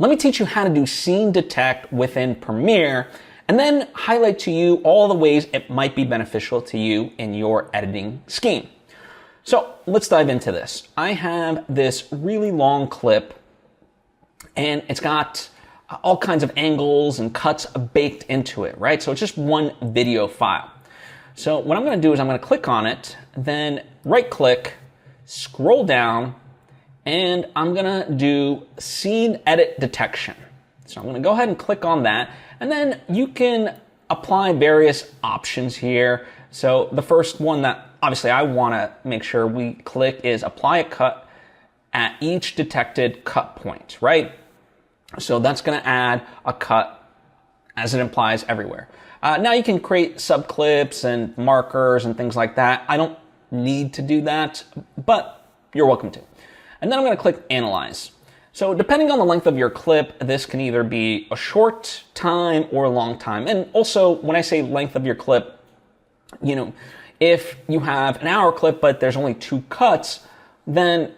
Let me teach you how to do scene detect within Premiere and then highlight to you all the ways it might be beneficial to you in your editing scheme. So let's dive into this. I have this really long clip and it's got all kinds of angles and cuts baked into it, right? So it's just one video file. So what I'm going to do is I'm going to click on it, then right click, scroll down, and I'm going to do scene edit detection. So I'm going to go ahead and click on that, and then you can apply various options here. So the first one that obviously I want to make sure we click is apply a cut at each detected cut point, right? So that's going to add a cut as it implies everywhere. Now you can create subclips and markers and things like that. I don't need to do that, but you're welcome to. And then I'm going to click Analyze. So depending on the length of your clip, this can either be a short time or a long time. And also, when I say length of your clip, you know, if you have an hour clip, but there's only 2 cuts, then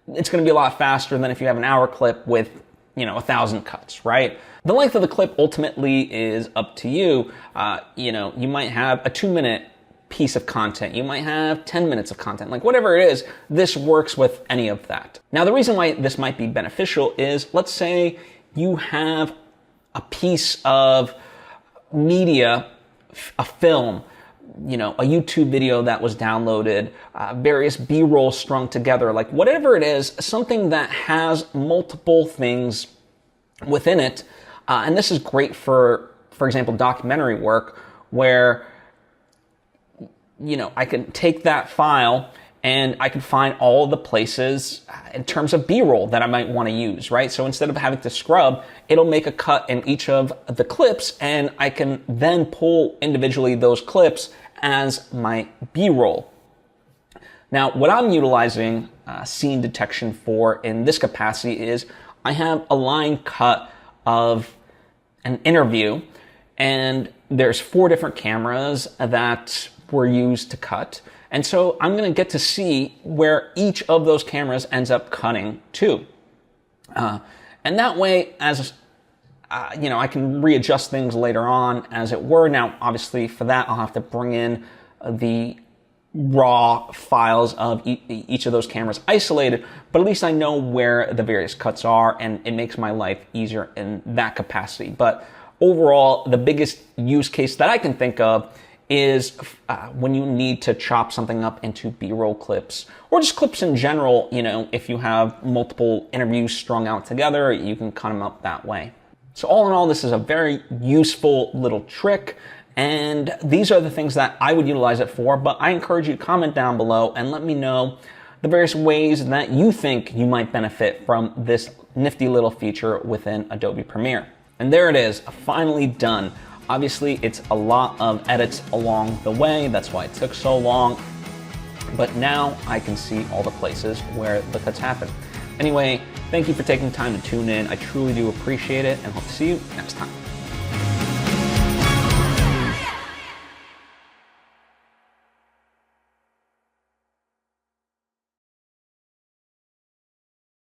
it's going to be a lot faster than if you have an hour clip with 1,000 cuts, right? The length of the clip ultimately is up to you. You might have a 2-minute piece of content. You might have 10 minutes of content. Like whatever it is, this works with any of that. Now, the reason why this might be beneficial is, let's say you have a piece of media, a film, a YouTube video that was downloaded, various B-roll strung together, like whatever it is, something that has multiple things within it. And this is great for example, documentary work where, I can take that file and I can find all the places in terms of B-roll that I might want to use, right? So instead of having to scrub, it'll make a cut in each of the clips, and I can then pull individually those clips as my B-roll. Now, what I'm utilizing scene detection for in this capacity is I have a line cut of an interview, and there's 4 different cameras that were used to cut. And so I'm going to get to see where each of those cameras ends up cutting to. And that way, as I can readjust things later on as it were. Now, obviously for that, I'll have to bring in the raw files of each of those cameras isolated, but at least I know where the various cuts are, and it makes my life easier in that capacity. But overall, the biggest use case that I can think of is when you need to chop something up into B-roll clips, or just clips in general. If you have multiple interviews strung out together, you can cut them up that way. So all in all, this is a very useful little trick, and these are the things that I would utilize it for, but I encourage you to comment down below and let me know the various ways that you think you might benefit from this nifty little feature within Adobe Premiere. And there it is, finally done. Obviously, it's a lot of edits along the way. That's why it took so long. But now I can see all the places where the cuts happen. Anyway, thank you for taking the time to tune in. I truly do appreciate it, and hope to see you next time.